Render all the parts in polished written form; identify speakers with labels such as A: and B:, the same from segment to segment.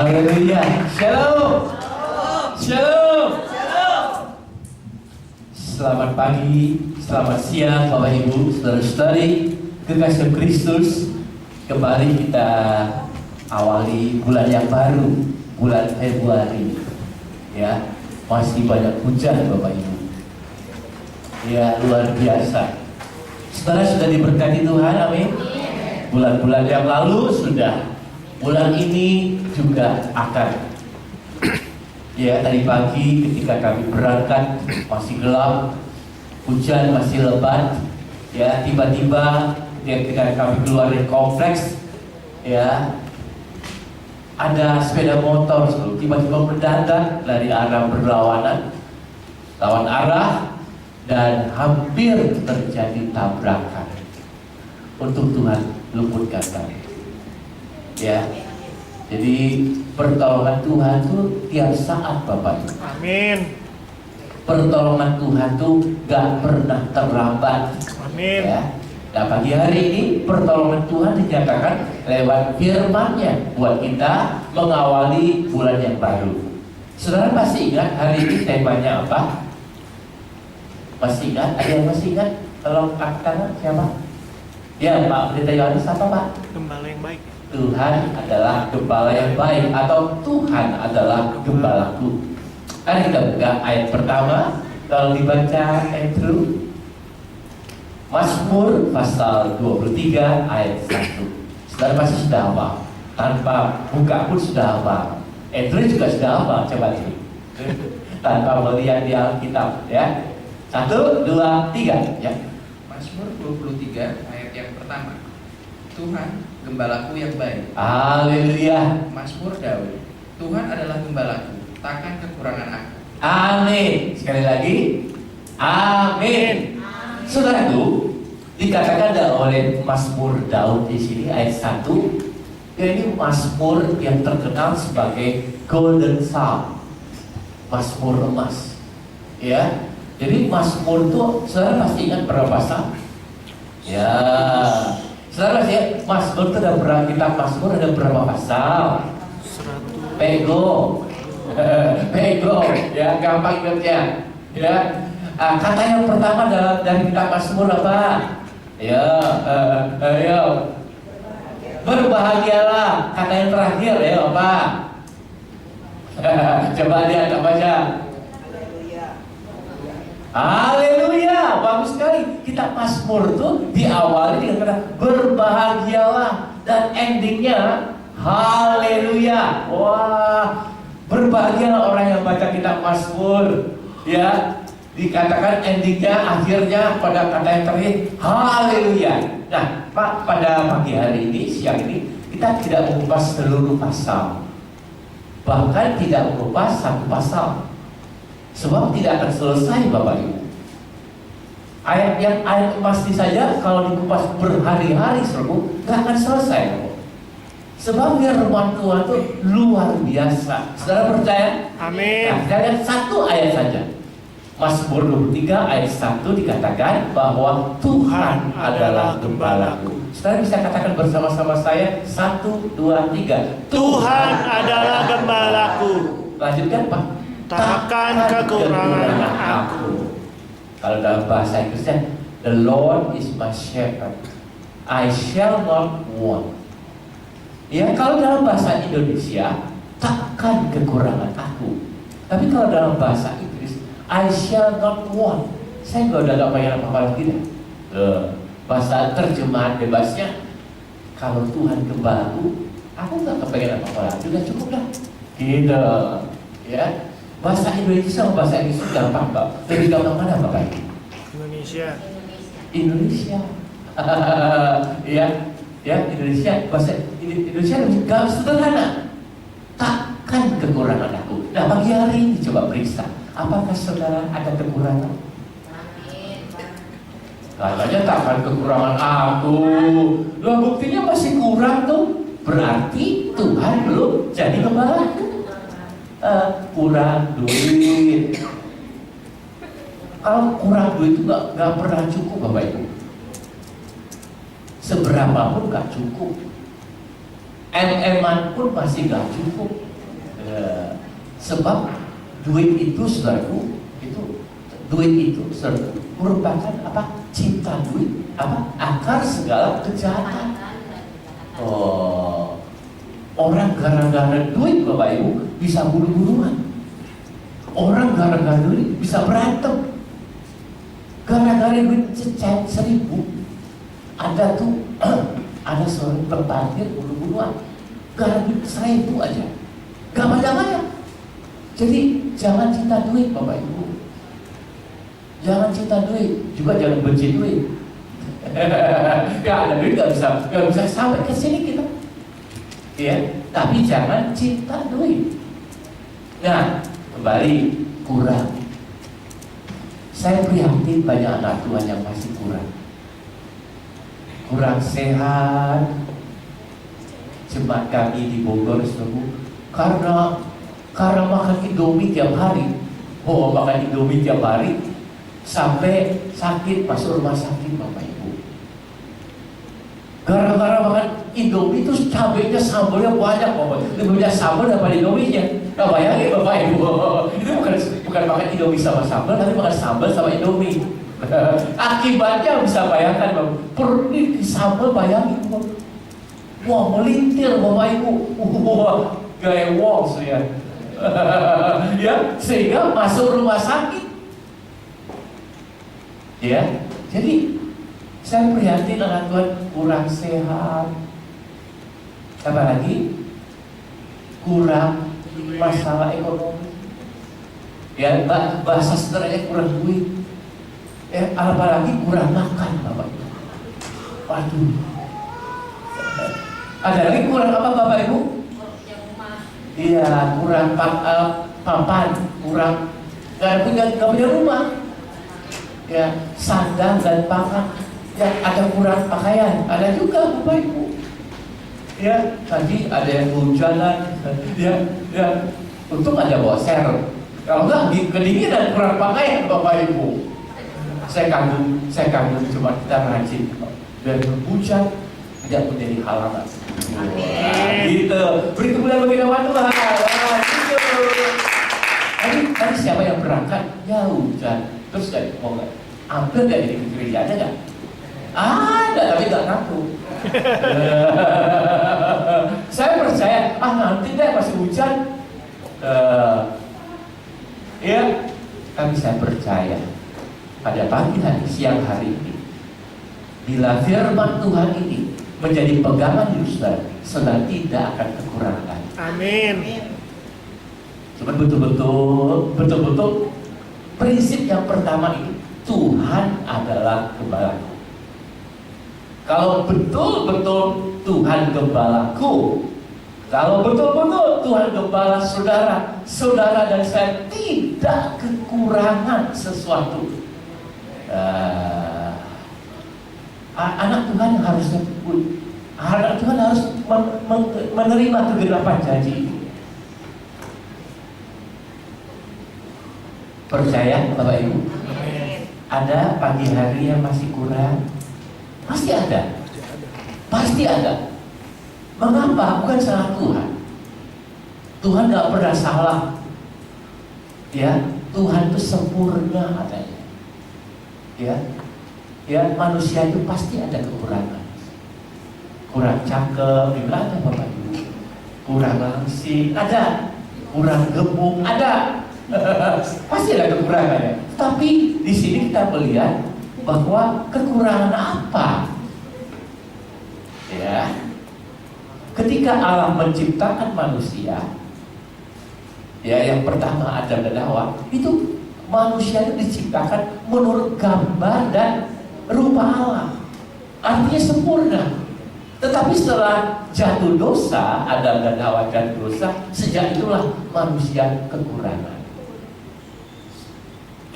A: Haleluya. Shalom. Shalom. Selamat pagi, selamat siang Bapak Ibu, saudara-saudari kekasih Kristus. Kembali kita awali bulan yang baru, bulan Februari. Ya, masih banyak hujan Bapak Ibu. Ya, luar biasa. Saudara sudah diberkati Tuhan, amin. Bulan-bulan yang lalu sudah. Bulan ini juga akan. Ya, tadi pagi ketika kami berangkat masih gelap, hujan masih lebat. Ya, tiba-tiba ketika kami keluar dari kompleks, ya, ada sepeda motor tiba-tiba mendadak dari arah berlawanan, lawan arah, dan hampir terjadi tabrakan. Untuk Tuhan luputkan kami. Ya, jadi pertolongan Tuhan tuh tiap saat Bapak Ibu.
B: Amin.
A: Pertolongan Tuhan tuh gak pernah terlambat.
B: Amin.
A: Ya. Nah, pagi hari ini pertolongan Tuhan dinyatakan lewat firman-Nya buat kita mengawali bulan yang baru. Saudara pasti ingat hari ini temanya apa? Masih ingat? Ada yang masih ingat? Tolong angkat tangan, siapa? Ya, Pak Pendeta Yohanes apa Pak?
B: Gembala yang baik.
A: Tuhan adalah gembala yang baik, atau Tuhan adalah gembalaku. Mari kita buka ayat pertama. Kalau dibaca Andrew, Mazmur pasal 23 ayat 1. Saudara pasti sudah hafal, tanpa buka pun sudah hafal. Andrew juga sudah hafal, coba ini tanpa melihat di Alkitab, ya. 1, 2, 3, ya.
C: Mazmur 23 ayat yang pertama. Tuhan gembalaku yang baik.
A: Haleluya.
C: Mazmur Daud. Tuhan adalah gembalaku, takkan kekurangan aku.
A: Amin. Sekali lagi, amin. Saudaraku, dikatakan oleh Mazmur Daud di sini ayat 1, ini Mazmur yang terkenal sebagai Golden Psalm, Mazmur emas. Ya, jadi Mazmur itu, saudara pasti ingat berapa psalm? Ya, saudara pasti ingat Mazmur itu ada berapa, kitab Mazmur ada berapa pasal?
B: 100.
A: Pego, pego, ya gampang ingatnya. Ya, kata yang pertama dari kitab Mazmur apa? Ya, ayo, berbahagialah. Kata yang terakhir ya apa? Coba lihat, baca. Haleluya, bagus sekali. Kitab Mazmur itu diawali dengan kata berbahagialah, dan endingnya haleluya. Wah, berbahagialah orang yang baca kitab Mazmur. Ya, dikatakan endingnya, akhirnya pada kata yang terakhir haleluya. Nah, Pak, pada pagi hari ini, siang ini kita tidak mengupas seluruh pasal, bahkan tidak mengupas satu pasal. Sebab tidak akan selesai Bapak Ibu. Ayat pasti saja kalau dikupas berhari-hari seluruh gak akan selesai. Sebab firman Tuhan itu luar biasa. Saudara percaya?
B: Amin.
A: Nah, kita lihat satu ayat saja. Mazmur 23 ayat 1 dikatakan bahwa Tuhan adalah gembalaku. Saudara bisa katakan bersama-sama saya, 1, 2, 3.
B: Tuhan adalah gembalaku,
A: Lanjutkan Pak.
B: takkan kekurangan aku.
A: Kalau dalam bahasa Inggrisnya, the Lord is my shepherd, I shall not want. Ya, kalau dalam bahasa Indonesia, takkan kekurangan aku. Tapi kalau dalam bahasa Inggris, I shall not want. Saya udah gak pengen apa-apa lagi deh. Bahasa terjemahan bebasnya, kalau Tuhan gembalaku, aku gak kepengen apa-apa lagi, udah cukup dah. Gitu, ya. Bahasa Indonesia sama bahasa Inggris itu gampang Pak. Lebih gampang mana Bapak?
B: Indonesia.
A: Indonesia. Ya, ya Indonesia. Bahasa Indonesia lebih gampang, sederhana. Takkan kekurangan aku. Nah, pagi hari ini coba periksa, apakah saudara ada kekurangan? Katanya takkan kekurangan aku. Loh, buktinya masih kurang tuh. Berarti Tuhan belum jadi gembala. Kurang duit. Kalau kurang duit itu gak pernah cukup Bapak Ibu. Seberapa pun gak cukup. MM-an pun masih gak cukup. Sebab duit itu, saudaraku, saudaraku, merupakan apa? Cinta duit, apa? Akar segala kejahatan. Orang gara-gara duit, Bapak Ibu, bisa bunuh-bunuhan. Orang gara-gara duit bisa berantem. Gara-gara duit 1.000, ada tuh ada seorang berparkir bunuh-bunuhan. Gara-gara duit 1.000 aja, gak banyak-banyak. Jadi jangan cinta duit, Bapak Ibu. Jangan cinta duit, juga jangan benci duit. Ya ada duit gak bisa sampai ke sini kita. Ya, tapi jangan cinta duit. Nah, kembali kurang. Saya prihatin banyak anak Tuhan yang masih kurang sehat. Jemaat kami di Bogor semua karena makan Indomie tiap hari. Makan Indomie tiap hari sampai sakit, masuk rumah sakit, Bapak Ibu. Gara-gara makan Indomie itu cabenya, sambalnya banyak, Bapak. Lebih banyak sambal daripada Indominya. Nah, bayangin Bapak Ibu, itu bukan makan Indomie sama sambal, tapi makan sambal sama Indomie. Akibatnya bisa bayangkan, Bapak. Perut ini sambal, bayangin, Bapak. Wah, melintir, Bapak Ibu. Wah, gaya walls ya. Ya, sehingga masuk rumah sakit. Ya, jadi saya prihatin anak Tuhan kurang sehat, apalagi kurang masalah ekonomi. Ya, bahasa sederhananya kurang duit. Ya, apalagi kurang makan, Bapak Ibu. Waduh. Ada lagi kurang apa, Bapak Ibu? Iya, kurang papan, kurang nggak punya rumah. Ya, sandang dan papan. Ya, ada kurang pakaian, ada juga, Bapak Ibu. Ya, tadi ada yang hujanan. Ya, untung ada bawa serep. Kalau nggak kedinginan, kurang pakaian, Bapak Ibu. Saya kagum coba kita rajin biar hujan tidak menjadi halangan. Gitu. Beri kemuliaan bagi nama Tuhan. Gitu. Tadi siapa yang berangkat? Ya hujan. Terus mau nggak? Ambil nggak jadi gereja, ada nggak? Ada, tapi nggak ngaku. Saya percaya, nanti deh masih hujan. Ya, tapi saya percaya pada pagi hari, siang hari ini, bila firman Tuhan ini menjadi pegangan Yusuf, saudara tidak akan kekurangan.
B: Amin.
A: Cuma betul-betul prinsip yang pertama itu, Tuhan adalah gembalaku. Kalau betul-betul Tuhan gembalaku, kalau betul-betul Tuhan gembala saudara dan saya tidak kekurangan sesuatu. Anak Tuhan harus menerima kegenapan janji ini. Percaya, Bapak Ibu? Ada pagi hari yang masih kurang? Pasti ada. Pasti ada. Mengapa? Bukan salah Tuhan. Tuhan gak pernah salah. Ya, Tuhan itu sempurna adanya. Ya, manusia itu pasti ada kekurangan. Kurang cakep, gimana Bapak Ibu? Kurang langsing, ada. Kurang gemuk, ada. Pasti ada kekurangannya. Tapi di sini kita melihat bahwa kekurangan apa? Ya, ketika Allah menciptakan manusia, ya yang pertama Adam dan Hawa, itu manusia itu diciptakan menurut gambar dan rupa Allah, artinya sempurna. Tetapi setelah jatuh dosa, Adam dan Hawa jatuh dosa, sejak itulah manusia kekurangan.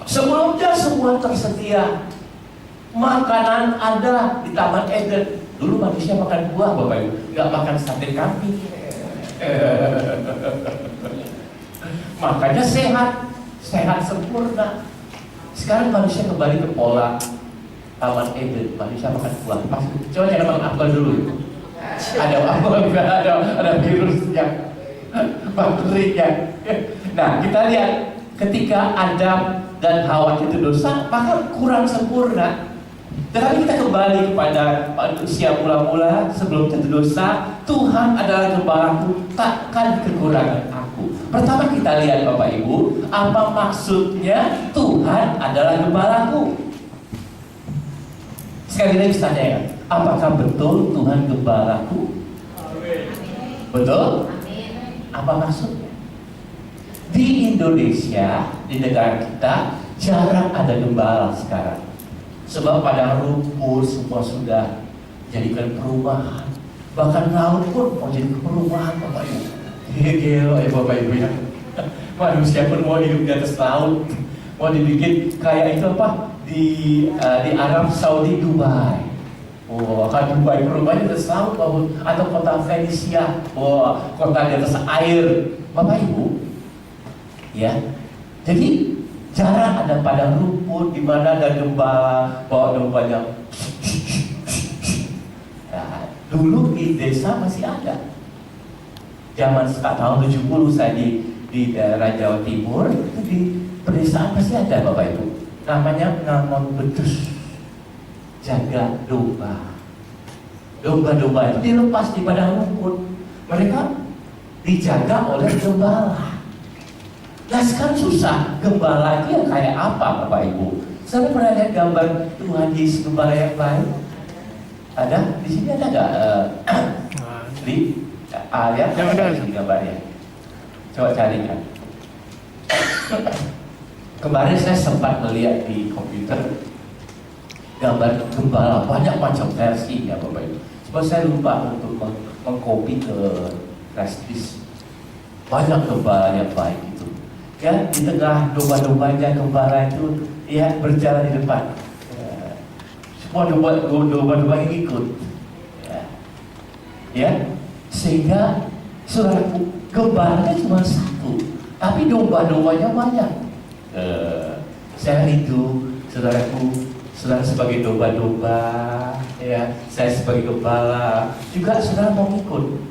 A: Sebelumnya semua tersedia, makanan ada di Taman Eden. Dulu manusia makan buah, Bapak Ibu, nggak makan sate kambing. Makanya sehat sempurna. Sekarang manusia kembali ke pola Taman Eden, manusia makan buah. Coba jangan makan apel dulu. Ada apel, ada virus yang baterainya. Nah, kita lihat ketika Adam dan Hawa itu dosa, maka kurang sempurna. Tetapi kita kembali kepada manusia mula-mula sebelum jatuh dosa. Tuhan adalah gembalaku, takkan kekurangan aku. Pertama kita lihat Bapak Ibu, apa maksudnya Tuhan adalah gembalaku? Sekali lagi saya, apakah betul Tuhan gembalaku? Betul? Apa maksudnya? Di Indonesia, di negara kita, jarang ada gembala sekarang. Sebab padang rumput semua sudah jadikan perumahan. Bahkan laut pun mau jadi perumahan Bapak Ibu. Gila ya Bapak Ibu ya. Manusia pun mau hidup di atas laut. Mau dibikin kayak itu apa? Di Arab Saudi, Dubai. Oh, kan Dubai perumahannya di atas laut atau kota Venesia. Oh, kota di atas air. Bapak Ibu, ya. Jadi jarang ada padang rumput di mana ada gembala bawa dombanya. Nah, dulu di desa masih ada. Zaman tahun 70 saya di daerah Jawa Timur, itu di pedesaan masih ada Bapak Ibu. Namanya ngamon bedus, jaga domba. Domba-domba itu dilepas di padang rumput. Mereka dijaga oleh gembala. Nah sekarang susah, gembala itu yang kayak apa Bapak Ibu? Saya pernah lihat gambar Tuhan Yesus gembala yang baik? Ada? Di sini ada nggak? Di ayat di gambarnya. Coba carikan. Kemarin saya sempat melihat di komputer gambar gembala, banyak macam versi ya Bapak Ibu. Cuma saya lupa untuk mengcopy ke flash disk. Banyak gembala yang baik itu. Ya, di tengah domba-dombanya gembala itu ya berjalan di depan. Semua domba-domba ini ikut. Ya, sehingga saudaraku, gembalanya cuma satu, tapi domba-dombanya banyak. Saya rindu saudaraku, saudara sebagai domba-domba, ya, saya sebagai gembala, juga saudara mau ikut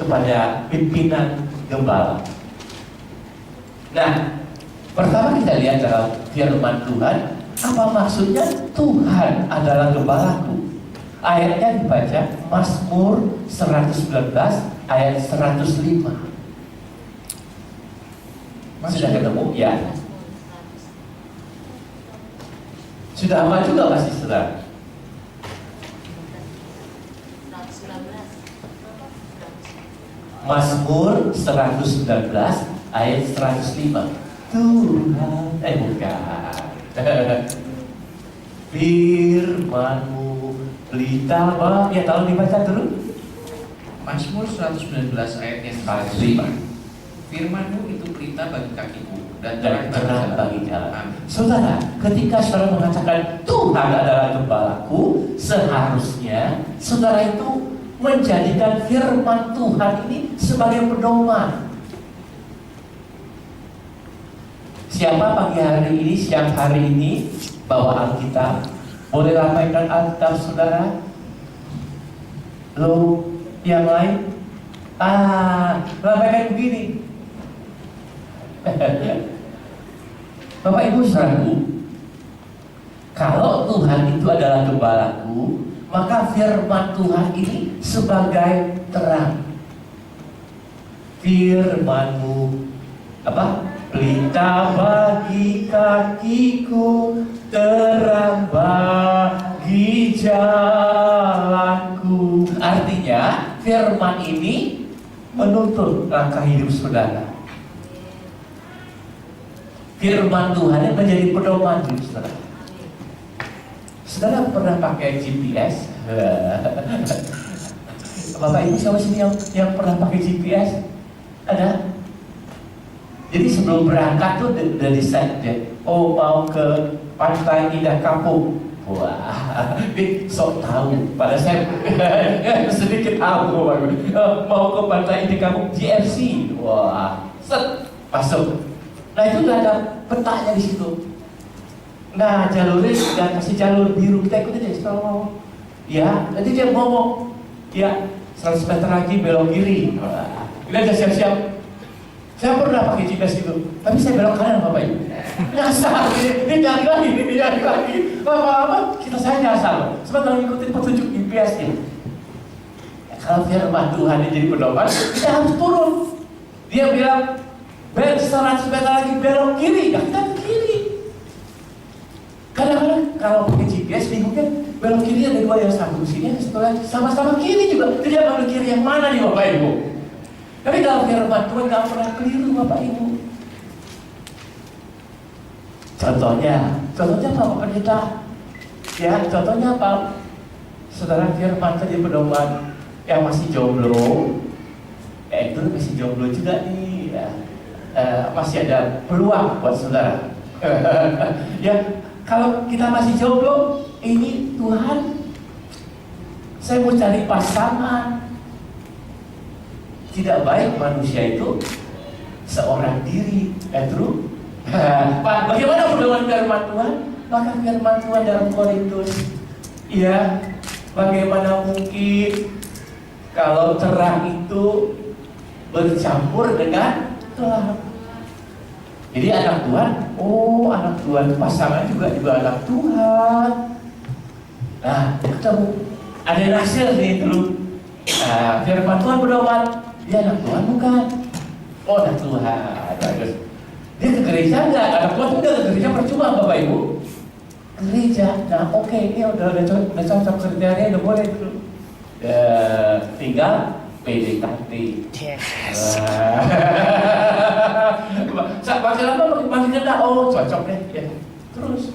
A: kepada pimpinan gembala. Nah, pertama kita lihat dalam firman Tuhan, apa maksudnya Tuhan adalah gembalaku. Ayatnya dibaca Mazmur 119 ayat 105. Sudah ketemu? Ya. Sudah apa juga pasti saudara? Mazmur 119 ayat 105. Tuhan, bukan. Firman-Mu pelita bagi, ya tolong dibaca dulu.
C: Mazmur 119 ayat yang 105. Firman-Mu itu pelita bagi kakiku dan terang
A: bagi jalan.
C: Amin.
A: Saudara, ketika saudara mengatakan Tuhan adalah gembalaku, seharusnya saudara itu menjadikan firman Tuhan ini sebagai pedoman. Siapa pagi hari ini, siang hari ini bawa Alkitab? Boleh ramaikan Alkitab saudara? Lalu yang lain? Ramaikan begini. Bapak Ibu saudaraku, kalau Tuhan itu adalah gembalaku, maka firman Tuhan ini sebagai terang. Firman-Mu apa? Pelita bagi kakiku, terang bagi jalanku. Artinya firman ini menuntun langkah hidup saudara. Firman Tuhan yang menjadi pedoman hidup saudara. Saudara pernah pakai GPS? Bapak Ibu sama sini yang pernah pakai GPS? Ada? Jadi sebelum berangkat tuh udah decide ya. Oh mau ke Pantai Indah Kapuk. Wah, ini sok tahu. Pada saya sedikit tahu. Mau ke Pantai Indah Kapuk GFC. Wah, set masuk. Nah itu udah ada petanya di situ. Nah jalurnya sudah kasih jalur biru, kita ikutin aja. Ya, nanti dia ngomong, ya 100 meter lagi belok kiri. Kita udah siap-siap. Saya pernah pakai GPS itu, tapi saya belok kanan Bapak Ibu. Nyasar, ini nyari lagi. Lama-lama kita saya nyasar. Sebentar ngikutin petunjuk GPS-nya. Kalau firman Tuhan ini jadi pedoman, kita harus turun. Dia bilang, 100 meter lagi belok kiri, ya kita ke kiri. Kadang-kadang kalau pakai GPS bingungnya, belok kiri ada dua yang satu sini, satu lagi sama-sama kiri juga. Jadi ambil kiri yang mana nih Bapak Ibu? Tapi kalau firman Tuhan nggak pernah keliru Bapak Ibu. Contohnya Bapak Pendeta, ya contohnya apa? Saudara firman tadi pedoman yang masih jomblo, itu masih jomblo juga nih, ya. Masih ada peluang buat saudara. Ya kalau kita masih jomblo, ini Tuhan, saya mau cari pasangan. Tidak baik manusia itu seorang diri, true. Bagaimana pedoman firman Tuhan? Maka firman Tuhan dalam Korintus, ya, bagaimana mungkin kalau terang itu bercampur dengan gelap? Jadi anak Tuhan, anak Tuhan pasangan juga anak Tuhan. Nah, ketemu ada Nasir nih dulu. Firman Tuhan berdoa, dia anak Tuhan bukan? Oh, anak Tuhan. Bagus. Dia ke gereja enggak? Anak Tuhan udah ke gereja percuma Bapak Ibu. Gereja, nah oke, ini udah cocok kriteria, udah boleh dulu. Tinggal PDKT.
B: Yes.
A: Makin lama makin rendah, cocok deh. Ya. Terus,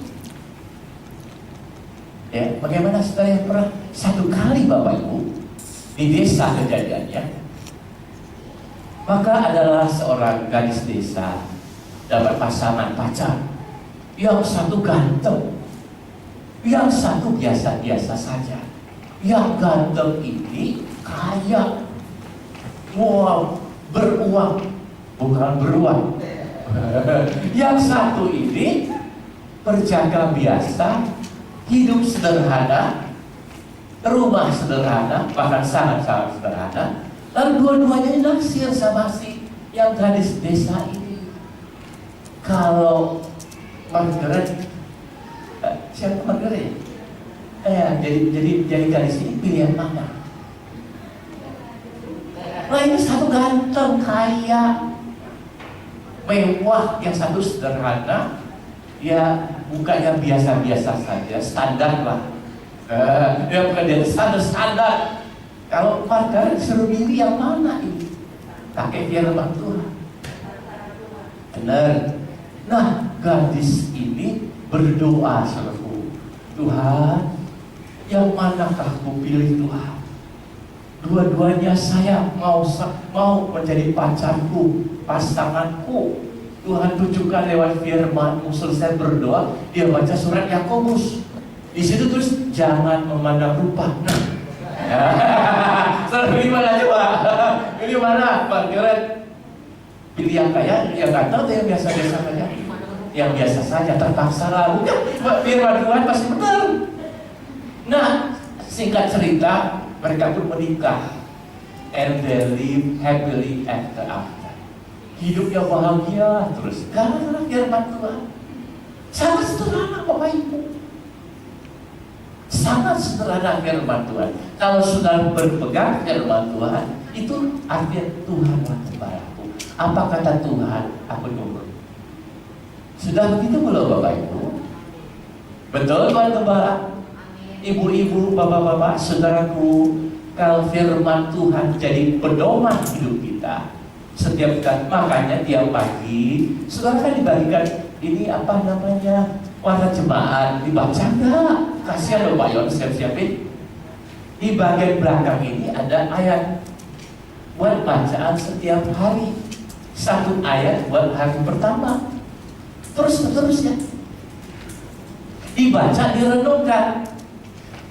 A: ya bagaimana setelah yang pernah satu kali Bapak Ibu di desa kejadiannya, maka adalah seorang gadis desa dapat pasangan pacar, yang satu ganteng, yang satu biasa-biasa saja. Yang ganteng ini kaya, wow, beruang, bukan beruang. Yang satu ini berjaga biasa, hidup sederhana, rumah sederhana, bahkan sangat-sangat sederhana. Lalu dua-duanya naksir sama si yang gadis desa ini. Kalau Margaret, siapa Margaret? Jadi gadis ini pilih yang mana? Nah ini satu ganteng, kaya, mewah, yang satu sederhana, ya bukannya biasa-biasa saja, standar lah. Ya bukan dia standar. Kalau Margaret disuruh pilih yang mana ini? Pakai firman Tuhan. Benar. Nah, gadis ini berdoa selalu, Tuhan, yang manakah aku pilih Tuhan? Dua-duanya saya mau menjadi pacarku, pasanganku. Tuhan tunjukkan lewat firman-Mu. Selesai berdoa, dia baca surat Yakobus. Di situ terus jangan memandang rupa. Pilih mana coba? Pilih mana, Margaret? Pilih yang kaya, yang ganteng, atau yang biasa-biasa saja? Yang biasa saja, terpaksa lah. Bukan, firman Tuhan pasti benar. Nah, singkat cerita, mereka pun menikah, and they live happily ever after. Hidup yang bahagia terus, karena firman Tuhan. Sangat sederhana Bapak Ibu. Sangat sederhana firman Tuhan. Kalau sudah berpegang firman Tuhan, itu artinya Tuhanlah gembalaku. Apa kata Tuhan? Aku nurut. Sudah begitu belum Bapak Ibu? Betul Tuhan Gembala? Ibu-ibu, bapak-bapak, saudaraku, kalau firman Tuhan jadi pedoman hidup kita setiap kali, makanya tiap pagi saudara kan dibagikan ini apa namanya, warna jemaat, dibaca enggak? Kasihan loh Pak Yon, siap-siapin. Di bagian belakang ini ada ayat buat bacaan setiap hari. Satu ayat buat hari pertama, terus seterusnya dibaca, direnungkan.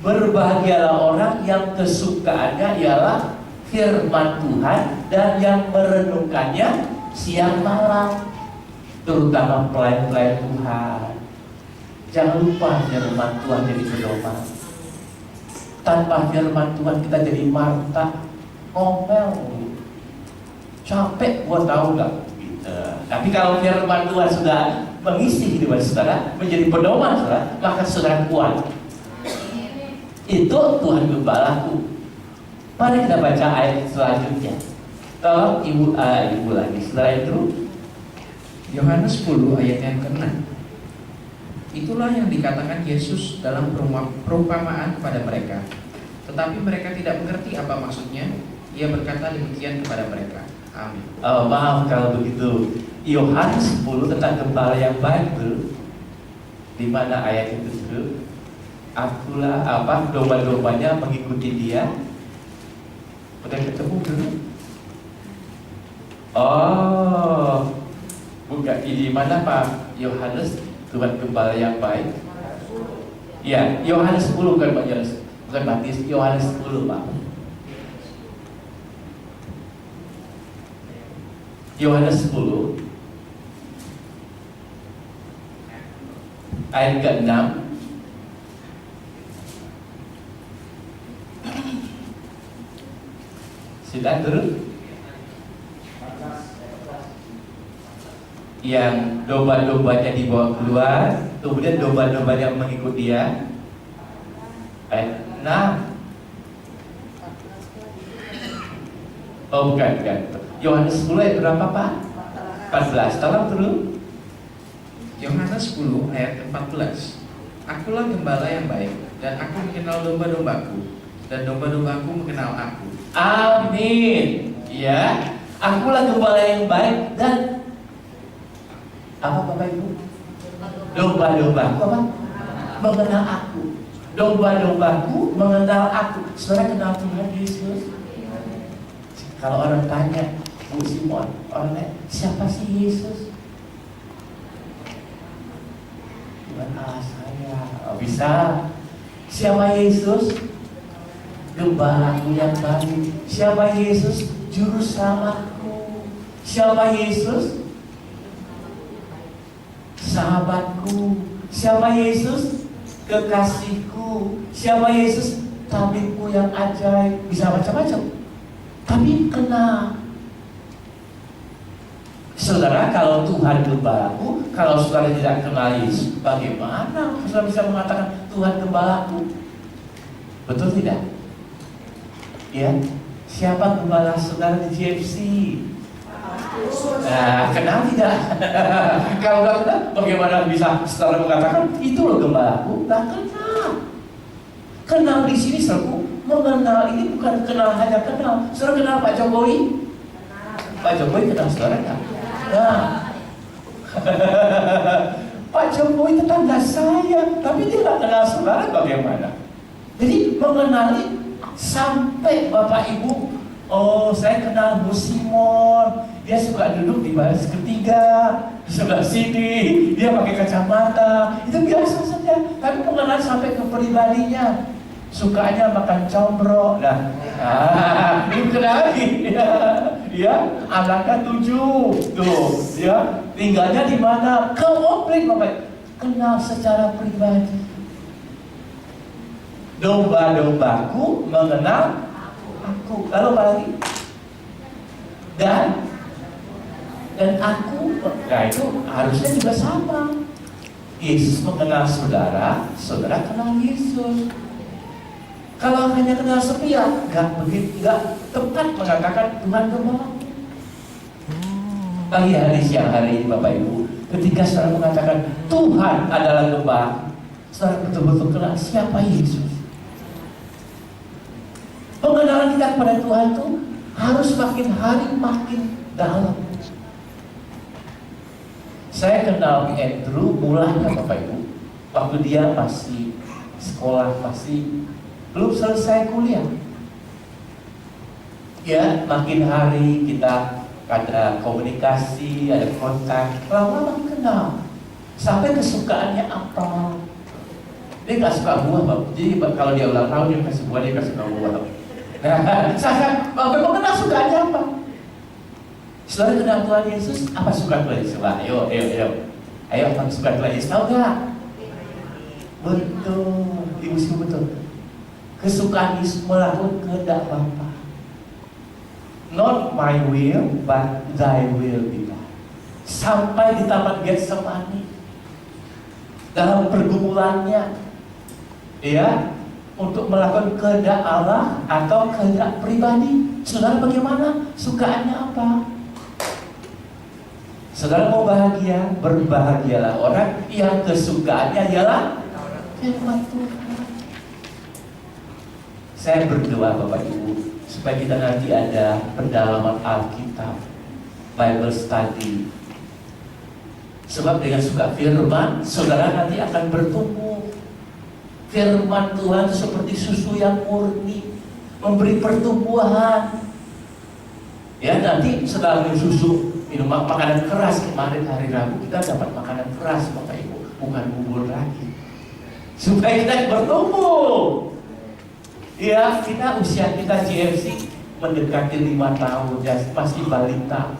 A: Berbahagialah orang yang kesukaannya ialah firman Tuhan dan yang merenungkannya siang malam, terutama pelayan-pelayan Tuhan. Jangan lupa firman Tuhan jadi pedoman. Tanpa firman Tuhan kita jadi Marta, ngomel, capek, gua tahu nggak? Tapi kalau firman Tuhan sudah mengisi kehidupan saudara, menjadi pedoman saudara, maka saudara kuat. Itu Tuhan gembalaku. Mari kita baca ayat selanjutnya. Tolong ibu lagi. Setelah itu
C: Yohanes 10 ayat yang ke-6. Itulah yang dikatakan Yesus dalam perumpamaan kepada mereka. Tetapi mereka tidak mengerti apa maksudnya. Ia berkata demikian kepada mereka. Amin.
A: Maaf kalau begitu. Yohanes 10 tentang gembala yang baik dulu. Di mana ayat itu dulu? Akulah domba-dombanya mengikuti dia. Udah ketemu dulu? Oh, bukan di mana Pak Yohanes Tuhan gembala yang baik? Ya, Yohanes 10 bukan Pak Yohanes, bukan Matius, Yohanes 10 Pak. Yohanes 10 ayat ke-6. Sudah turun? Yang domba-dombanya dibawa keluar, kemudian domba-domba yang mengikut dia. Ayat 6. Oh bukan. Yohanes 10 ayat berapa Pak? 14. Tolong turun.
C: Yohanes 10 ayat 14. Akulah gembala yang baik, dan aku mengenal domba-dombaku, dan domba-dombaku mengenal aku.
A: Amin. Ya, akulah gembala yang baik dan apa Bapak Ibu? Domba-dombaku apa? Mengenal aku. Domba-dombaku mengenal aku. Saudara kenal Tuhan Yesus? Kalau orang tanya, Bu Simon, orang tanya, siapa sih Yesus? Tuhan Allah saya. Oh, bisa. Siapa Yesus? Gembalaku yang baik. Siapa Yesus? Juru selamatku. Siapa Yesus? Sahabatku. Siapa Yesus? Kekasihku. Siapa Yesus? Tabibku yang ajaib. Bisa macam-macam. Tapi kenal. Saudara, kalau Tuhan gembalaku, kalau saudara tidak kenal Yesus, bagaimana saudara bisa mengatakan Tuhan gembalaku? Betul tidak? Ya, siapa gembala saudara di GFC? Nah, kenal tidak? Kalau nggak kenal, bagaimana bisa saudara mengatakan itu loh gembalaku? Nggak kenal. Kenal di sini selalu mengenal ini bukan kenal hanya kenal. Saudara kenal Pak Jokowi? Pak Jokowi kenal saudara nggak? Nah, Pak Jokowi tetangga saya, tapi dia nggak kenal saudara bagaimana? Jadi mengenali sampai Bapak Ibu, oh saya kenal Bu Simon, dia suka duduk di baris ketiga, sebelah sini, dia pakai kacamata, itu biasa saja. Tapi mengenal sampai ke pribadinya, sukanya makan combro, ini kenali, ya, anaknya 7, tuh, ya, tinggalnya di mana, komplit Bapak, kenal secara pribadi. Domba-dombaku mengenal aku. Lalu apa lagi? Dan aku, nah itu harusnya juga sama. Yesus mengenal saudara, saudara kenal Yesus. Kalau hanya kenal sepihak, nggak tepat mengatakan Tuhan gembala. Pagi hari siang hari ini Bapak Ibu, ketika saudara mengatakan Tuhan adalah gembala, saudara betul-betul kenal siapa Yesus. Pengenalan kita kepada Tuhan itu harus makin hari makin dalam. Saya kenal Andrew mulanya Bapak Ibu, waktu dia masih sekolah, masih belum selesai kuliah. Ya, makin hari kita ada komunikasi, ada kontak, lama-lama makin kenal. Sampai kesukaannya apa? Dia nggak suka buah, Bapak. Jadi kalau dia ulang tahun dia kasih buah, dia kasih buah. Nah, saya memang kenal sukanya apa? Saudara kenal Tuhan Yesus, apa suka Tuhan Yesus? Ayo, apa suka Tuhan Yesus? Tahu nggak? Betul, Ibu Sih betul. Kesukaan Yesus melakukan kehendak Bapa. Not my will, but Thy will be done. sampai di Taman Getsemani dalam pergumulannya, ya, untuk melakukan kehendak Allah atau kehendak pribadi. Saudara bagaimana? Sukaannya apa? Saudara mau bahagia? Berbahagialah orang yang kesukaannya ialah firman Tuhan. Saya berdoa Bapak Ibu supaya kita nanti ada pendalaman Alkitab, Bible study. Sebab dengan suka firman, saudara nanti akan bertumbuh. Firman Tuhan seperti susu yang murni, memberi pertumbuhan. Ya, nanti setelah minum susu, minum makanan keras, kemarin hari Rabu kita dapat makanan keras Bapak Ibu, bukan bubur lagi. Supaya kita bertumbuh. Ya, kita usia kita GFC mendekati 5 tahun, ya, masih balita.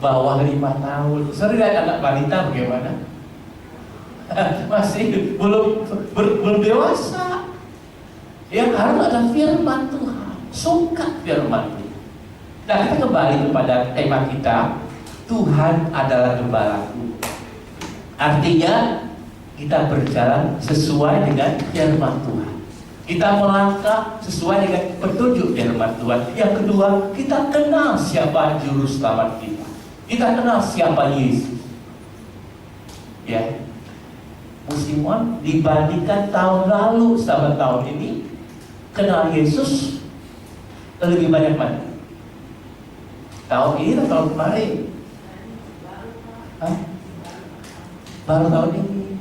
A: Bawah 5 tahun. Sering lihat anak balita bagaimana? Masih belum dewasa. Yang harus ada firman Tuhan, suka firman Tuhan. Nah, kita kembali kepada tema kita, Tuhan adalah gembalaku. Artinya kita berjalan sesuai dengan firman Tuhan. Kita melangkah sesuai dengan petunjuk firman Tuhan. Yang kedua, kita kenal siapa juru selamat kita. Kita kenal siapa Yesus. Ya, Musimon dibandingkan tahun lalu sama tahun ini, kenal Yesus lebih banyak mana? Tahun ini atau tahun kemarin? Hah? Baru tahun ini.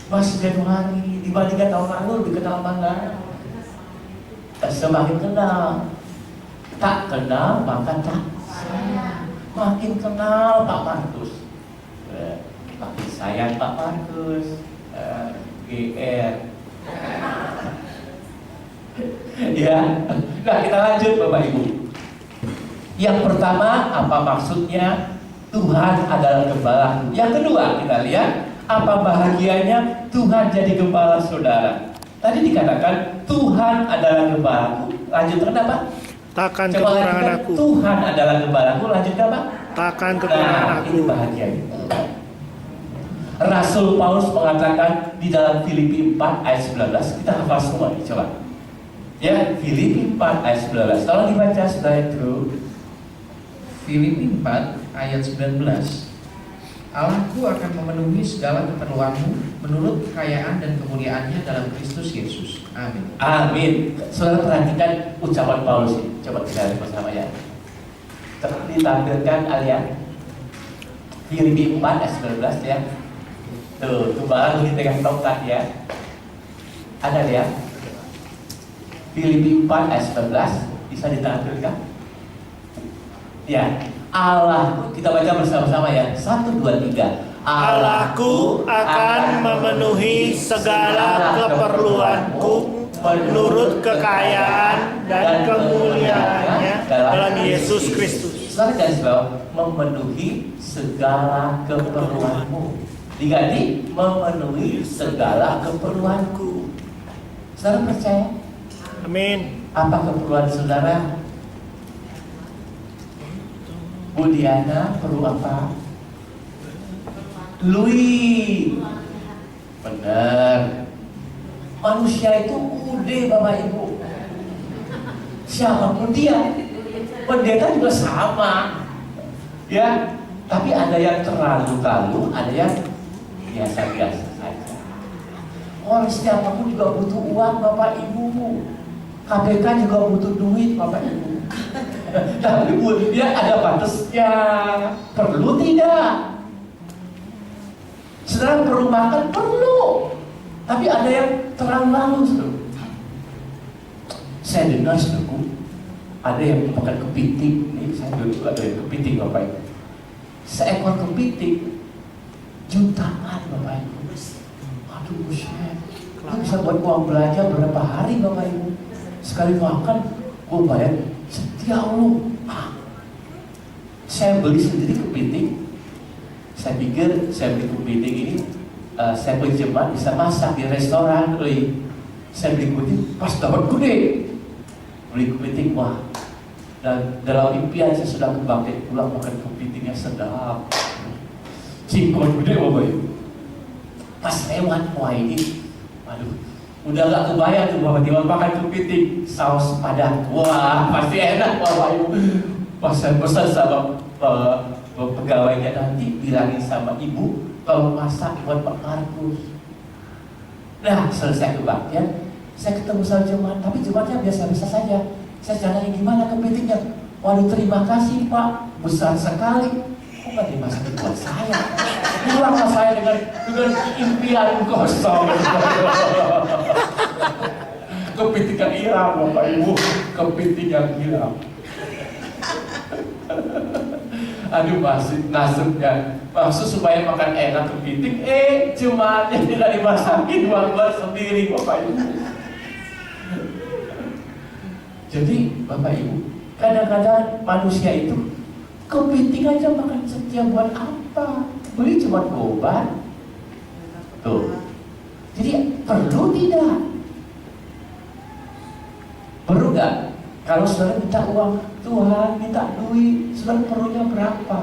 A: Masih Januari, dibandingkan tahun lalu lebih kenal mana? Semakin kenal. Tak kenal maka tak sayang. Makin kenal Pak Markus, makin sayang Pak Markus. GR. Ya, nah kita lanjut Bapak Ibu. Yang pertama, apa maksudnya Tuhan adalah gembalaku? Yang kedua, kita lihat apa bahagianya Tuhan jadi gembala saudara. Tadi dikatakan Tuhan adalah gembalaku. Lanjutkan apa?
B: Takkan
A: Coba
B: kekurangan
A: lanjutkan,
B: aku.
A: Tuhan adalah gembalaku. Lanjutkan apa?
B: Takkan kekurangan
A: Nah,
B: aku.
A: ini bahagianya. Rasul Paulus mengatakan di dalam Filipi 4 ayat 19. Kita hafal semua nih, coba. Ya, Filipi 4 ayat 19. Tolong dibaca saudara itu.
C: Filipi 4 ayat 19. Allahku akan memenuhi segala keperluanmu menurut kekayaan dan kemuliaannya dalam Kristus Yesus. Amin.
A: Amin. Saudara perhatikan ucapan Paulus ini. Coba kita lihat bersama ya. Ditampilkan Alia. Filipi 4 ayat 19 ya. Tuh baru dipegang tongkat ya. Ada ya. Filipi 4 ayat 19 bisa ditampilkan? Ya. Allah, kita baca bersama-sama ya. 1, 2, 3.
B: Allahku akan memenuhi segala keperluanku menurut kekayaan dan kemuliaannya dalam Yesus Kristus.
A: Saudara garis bawah, memenuhi segala keperluanmu. Diganti, memenuhi segala keperluanku. Saudara percaya?
B: Amin.
A: Apa keperluan saudara? Bu Diana perlu apa? Lui. Benar. Manusia itu udah Bapak Ibu. Siapapun dia. Pendeta juga sama. Ya. Tapi ada yang terlalu, ada yang biasa-biasa saja. Orang siapapun juga butuh uang Bapak Ibu. KPK juga butuh duit Bapak Ibu. Tapi dia ada batasnya. Perlu tidak? Saudara perlu makan? Perlu. Tapi ada yang terlalu saudara. Saya dengar saudaraku, ada yang makan kepiting. Ini saya dulu ada yang kepiting Bapak Ibu. Seekor kepiting jutaan Bapak Ibu. Aduh buset. Lu bisa buat uang belanja berapa hari Bapak Ibu? Sekali makan gue bayar setia lu. Saya beli sendiri kepiting. Saya pikir saya beli kepiting ini saya pinjaman bisa masak di restoran. Saya beli kepiting pas dapat gede. Beli kepiting wah. Dan dalam impian saya sudah kebangkit pulang makan kepitingnya sedap. Singkong gede Bapak Ibu. Pas lewat, wah ini, aduh, udah gak kebayang tuh Bapak Ibu makan kepiting saus padang. Wah pasti enak Bapak Ibu. Pas saya pesan sama pegawainya, nanti bilangin sama ibu kalau masak buat Pak Markus. Nah selesai kebaktian, saya ketemu sama jemaat, tapi jemaatnya biasa-biasa saja. Saya tanya gimana kepitingnya. Waduh terima kasih Pak, besar sekali. Kok nggak dimasakin buat saya? Pulanglah saya dengan impian kosong. Kepiting yang hilang Bapak Ibu, kepiting yang hilang. Aduh nasibnya maksud supaya makan enak kepiting, jemaatnya tidak dimasakin, buat sendiri Bapak Ibu. Jadi Bapak Ibu, kadang-kadang manusia itu kepiting aja makan setiap buat apa? Beli cuma obat. Tuh. Jadi perlu tidak? Perlu nggak? Kalau saudara minta uang, Tuhan minta duit, saudara perlunya berapa?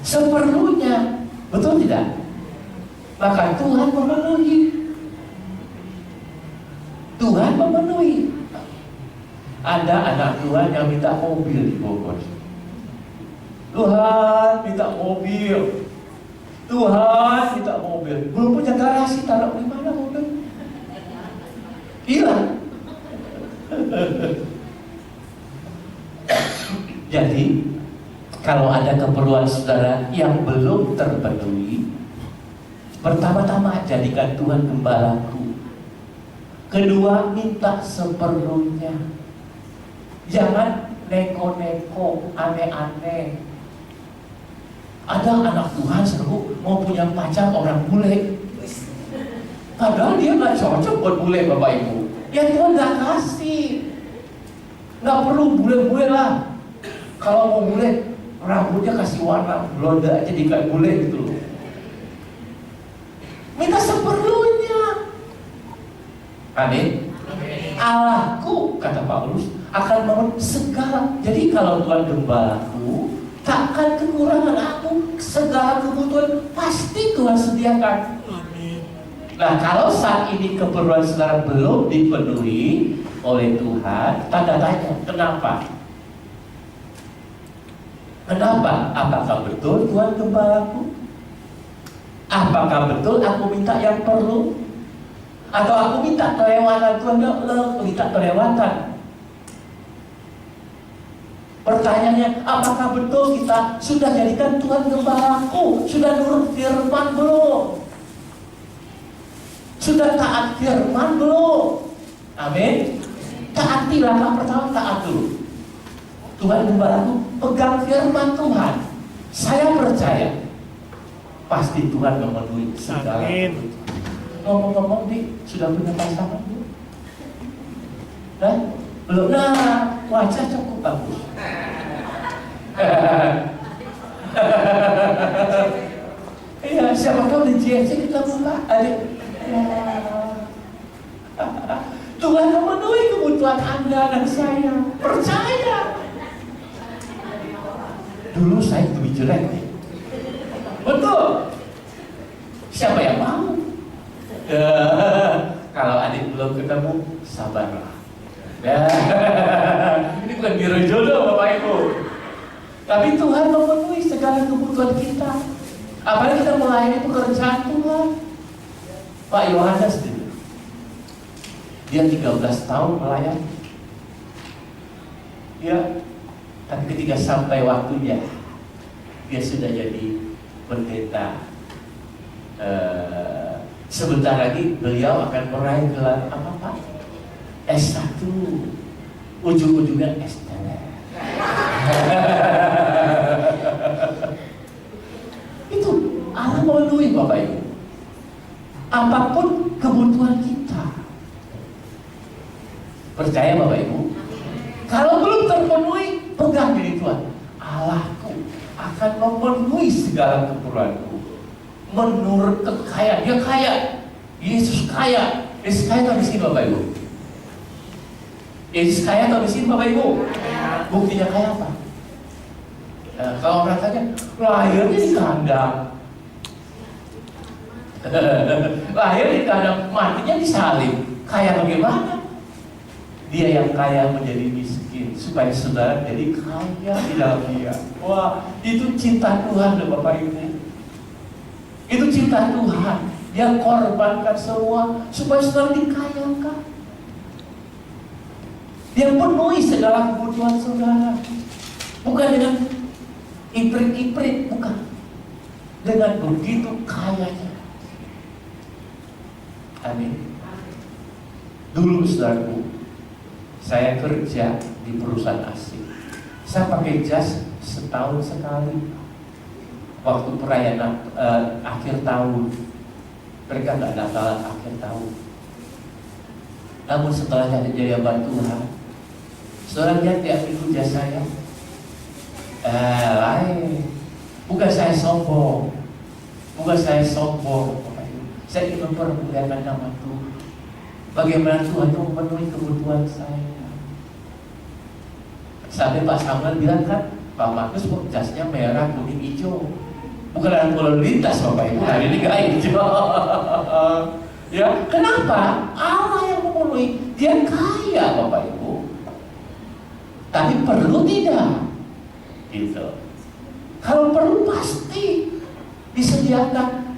A: Seperlunya, betul tidak? Maka Tuhan memenuhi. Tuhan memenuhi. Ada anak Tuhan yang minta mobil di Bogor. Tuhan minta mobil. Tuhan minta mobil. Belum punya garasi, taruh di mana mobil? Hilang. Jadi kalau ada keperluan saudara yang belum terpenuhi, pertama-tama jadikan Tuhan gembalaku. Kedua, minta seperlunya. Jangan neko-neko, aneh-aneh. Ada anak Tuhan seru mau punya pacar orang bule, padahal dia nggak cocok buat bule Bapak Ibu. Ya Tuhan nggak kasih. Nggak perlu bule-bule lah. Kalau mau bule, rambutnya kasih warna blonde aja dikayak bule gitu loh. Minta seperlunya. Amin. Allahku, kata Paulus, akan memenuhi segala. Jadi kalau Tuhan gembalaku, takkan kekurangan aku. Segala kebutuhan pasti Tuhan sediakan. Nah kalau saat ini keperluan saudara belum dipenuhi oleh Tuhan, tanda tanya, kenapa? Kenapa? Apakah betul Tuhan gembalaku? Apakah betul aku minta yang perlu? Atau aku minta kelewatan? Tuhan nggak minta kelewatan. Pertanyaannya, apakah betul kita sudah jadikan Tuhan gembalaku? Sudah nurut firman belum? Sudah taat firman belum? Amin. Taati langkah pertama, taat dulu. Tuhan gembalaku, pegang firman Tuhan. Saya percaya pasti Tuhan memenuhi segala.
B: Amin.
A: Ngomong-ngomong sudah punya pasangan belum? Nah, belum. Nah, wajah cukup bagus. Iya, siapa tahu di JSC kita buka adik. Tuhan memenuhi kebutuhan Anda dan saya. Percaya. Dulu saya lebih jelek nih. Betul. Siapa yang mau? Kalau adik belum ketemu, sabarlah. Ini bukan biro jodoh Bapak Ibu. Tapi Tuhan memenuhi segala kebutuhan kita. Apalagi kita melayani pekerjaan Tuhan. Pak Yohanes itu, dia 13 tahun melayani. Ya, tapi ketika sampai waktunya, dia sudah jadi pendeta. Sebentar lagi beliau akan meraih gelar apa Pak? S1, ujung-ujungnya S3. Itu Allah memenuhi Bapak Ibu. Apapun kebutuhan kita. Percaya Bapak Ibu? Kalau belum terpenuhi, pegang diri Tuhan. Allahku akan memenuhi segala keperluanku. Menurut kekayaan, dia kaya. Yesus kaya. Yesus kaya atau miskin Bapak Ibu? Yesus kaya atau miskin Bapak Ibu? Buktinya kaya apa? Kalau orang tanya, lahirnya di kandang, lahir di kandang, matinya disalib. Kaya bagaimana? Dia yang kaya menjadi miskin supaya saudara jadi kaya di dalam Dia. Wah, itu cinta Tuhan loh Bapak Ibu. Itu cinta Tuhan. Dia korbankan semua supaya saudara dikayakan. Dia penuhi segala kebutuhan saudara. Bukan dengan iprit-iprit, bukan. Dengan begitu kayanya. Amin. Dulu saudaraku, saya kerja di perusahaan asing. Saya pakai jas setahun sekali. Waktu perayaan akhir tahun, mereka nggak Natalan akhir tahun. Namun setelah jadi hamba Tuhan, saudara lihat tiap minggu jas saya, lain. Bukan saya sombong, saya ingin mempermuliakan nama Tuhan. Bagaimana Tuhan itu memenuhi kebutuhan saya. Sampai Pak Samuel bilang kan, Pak Markus kok jasnya merah, kuning, hijau. Bukan ada lalu lintas Bapak Ibu, hari ini gak hijau. Ya, kenapa? Allah yang memenuhi, Dia kaya Bapak Ibu. Tapi perlu tidak? Gitu. Kalau perlu pasti disediakan.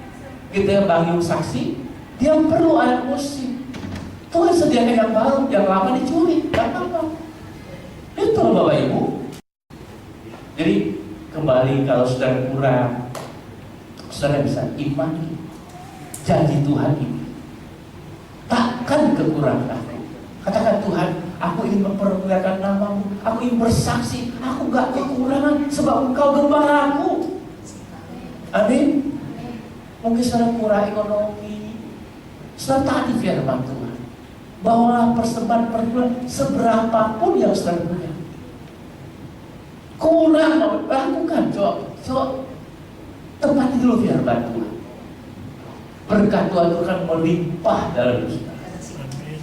A: Gitu ya, Bang Yung saksi, dia perlu alat musik. Tuhan sediakan yang baru, yang lama dicuri, gak apa-apa. Itu Bapak Ibu. Jadi kembali, kalau sudah kurang, saudara bisa imani janji Tuhan ini. Takkan kekurangan aku. Katakan, Tuhan, aku ingin mempermuliakan nama-Mu, aku ingin bersaksi, aku gak kekurangan sebab Engkau gembalaku. Amin. Mungkin saudara kurang ekonomi, saudara taati firman Tuhan. Bawalah persembahan per bulan seberapapun yang saudara punya. Kurang, lakukan, coba tempati dulu firman Tuhan. Berkat Tuhan itu akan melimpah dalam hidup saudara.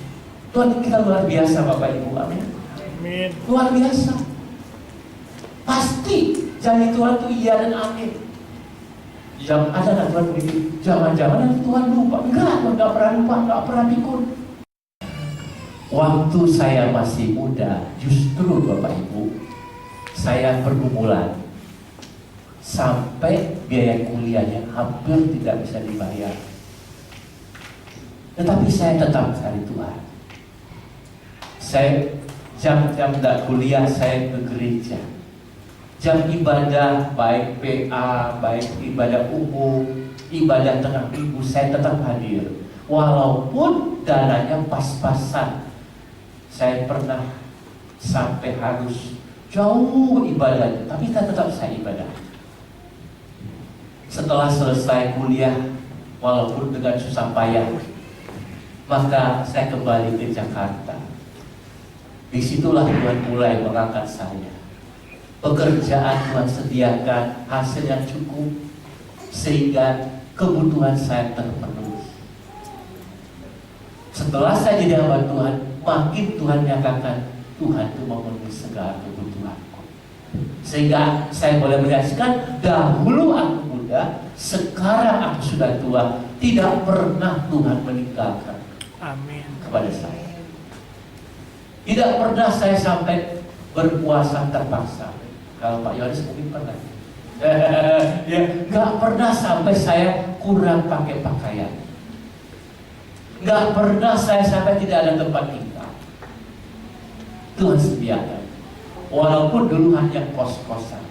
A: Tuhan kita luar biasa Bapak Ibu, amin.
B: Amin.
A: Luar biasa. Pasti janji Tuhan itu iya dan amin. Jangan ada nggak Tuhan begitu? Jangan-jangan nanti Tuhan lupa. Enggak, Tuhan nggak pernah lupa, nggak pernah pikun. Waktu saya masih muda, justru Bapak Ibu, saya pergumulan sampai biaya kuliahnya hampir tidak bisa dibayar. Tetapi saya tetap cari Tuhan. Saya jam-jam tidak kuliah saya ke gereja. Jam ibadah baik PA, baik ibadah umum, ibadah tengah minggu saya tetap hadir. Walaupun dananya pas-pasan. Saya pernah sampai harus jauh ibadahnya, tapi tetap saya ibadah. Setelah selesai kuliah, walaupun dengan susah payah, maka saya kembali ke Jakarta. Disitulah Tuhan mulai mengangkat saya. Pekerjaan Tuhan sediakan hasil yang cukup sehingga kebutuhan saya terpenuhi. Setelah saya jadi hamba Tuhan, makin Tuhan nyatakan Tuhan itu memenuhi segala kebutuhanku. Sehingga saya boleh menyaksikan, dahulu aku muda, sekarang aku sudah tua, tidak pernah Tuhan meninggalkan.
B: Amin.
A: Kepada saya. Tidak pernah saya sampai berpuasa terpaksa. Kalau Pak Yohanes mungkin pernah. Ya, nggak pernah sampai saya kurang pakai pakaian. Nggak pernah saya sampai tidak ada tempat tinggal. Tuhan sediakan. Walaupun dulu hanya kos-kosan.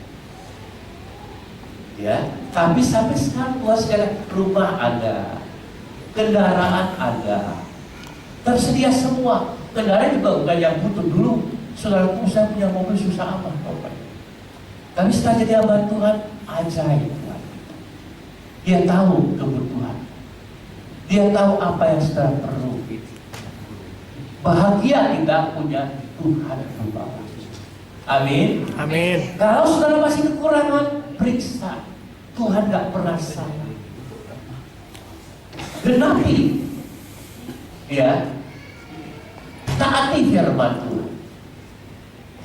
A: Ya, tapi sampai sekarang Tuhan sediakan, rumah ada, kendaraan ada, tersedia semua. Kendaraan juga bukan yang butuh dulu. Saudaraku, saya punya mobil susah amat, Bapak. Tapi setelah jadi hamba Tuhan, ajaib Tuhan. Dia tahu kebutuhan. Dia tahu apa yang saudara perlu. Bahagia kita punya Tuhan yang membawa. Amin.
B: Amin.
A: Kalau saudara masih kekurangan, periksa. Tuhan gak pernah salah. Genapi. Ya. Taati firman Tuhan.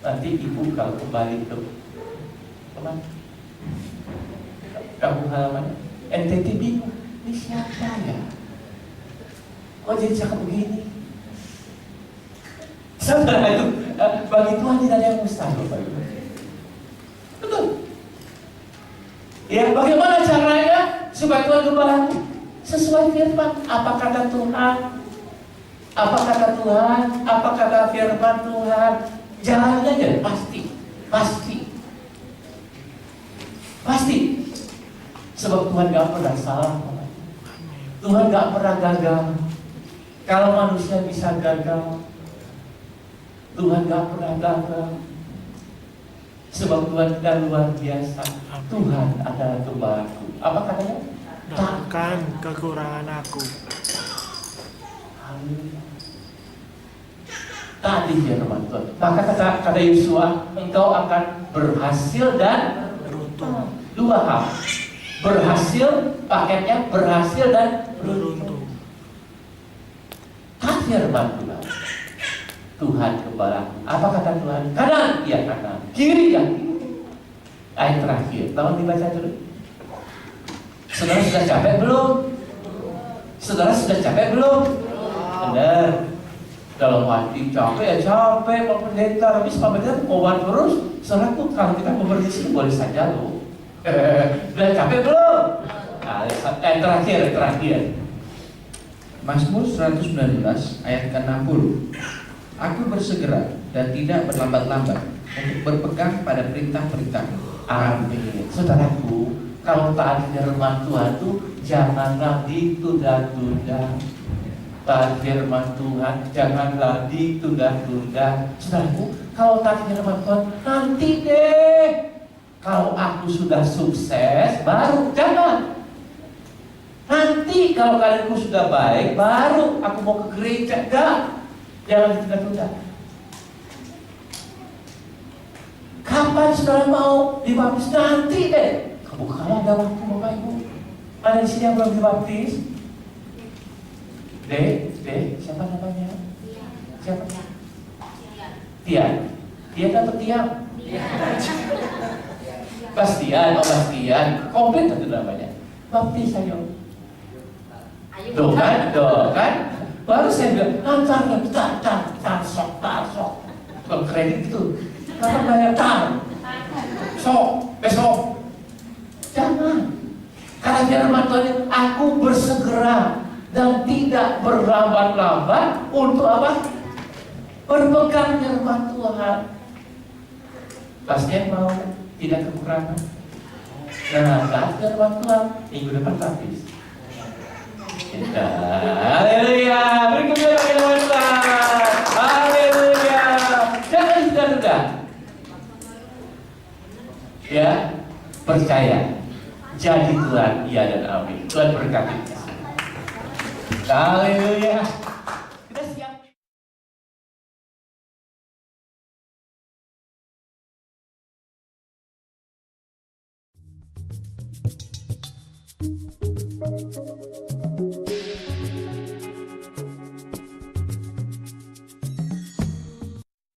A: Nanti ibu kalau kembali ke kemana? Kampung halaman NTT bingung, ini siapa ya? Kok jadi cakep begini? Saudara itu, bagi Tuhan tidak ada yang mustahil, Bapak Ibu. Betul. Ya, bagaimana caranya supaya Tuhan gembalaku? Sesuai firman. Apa kata Tuhan? Apa kata Tuhan? Apa kata firman Tuhan? Jalannya aja, pasti. Pasti. Pasti. Sebab Tuhan gak pernah salah. Tuhan gak pernah gagal. Kalau manusia bisa gagal, Tuhan gak pernah gagal. Sebab Tuhan kita luar biasa. Tuhan adalah gembalaku. Apa katanya?
B: Takkan kekurangan aku.
A: Haleluya. Tadi firman Tuhan. Maka kata Yosua, engkau akan berhasil dan
B: Beruntung.
A: dua hal. Berhasil, paketnya berhasil dan beruntung. Tak firman Tuhan. Tuhan gembalaku. Apa kata Tuhan? Kanan, ya kanan. Kiri, ya kiri. Ayat terakhir, tolong dibaca dulu. Saudara sudah capek belum? Saudara sudah capek belum? Benar. Dalam hati capek ya capek, Pak Pendeta. Habis Pak Pendeta kobar terus. Saudara tuh kalau kita ngobrol di sini boleh saja loh. Sudah capek belum? Nah, terakhir.
C: Mazmur 119 ayat ke-60. Aku bersegera dan tidak berlambat-lambat untuk berpegang pada perintah-perintahmu.
A: Amin. Saudaraku, kalau taat firman Tuhan tuh janganlah ditunda-tunda. Taat firman Tuhan janganlah ditunda-tunda. Saudaraku, kalau taat firman Tuhan nanti deh. Kalau aku sudah sukses, baru jangan. Nanti kalau kalianku sudah baik, baru aku mau ke gereja. Enggak. Jangan ditunda-tunda. Kapan saudara mau dibaptis? Nanti deh. Kalau ada waktu Bapak Ibu. Ada di sini yang belum dibaptis? Siapa namanya? Siapa? Tian. Tian atau Tiang? Bastian, Bastian. Komplit itu namanya. Baptis ayo. Tuh kan? Baru saya bilang, tar, sok. Kalau kredit itu, kenapa bayar tar? Sok, besok. Jangan. Karena firman Tuhan, aku bersegera dan tidak berlambat-lambat untuk apa? Berpegang firman Tuhan. Pastinya mau tidak kekurangan. Nah, saat firman Tuhan minggu depan baptis. Haleluya, beri kemuliaan bagi nama Tuhan. Haleluya. Jangan tunda-tunda. Ya, percaya. Jadi Tuhan, iya dan amin. Tuhan berkati. Haleluya. Kita siap.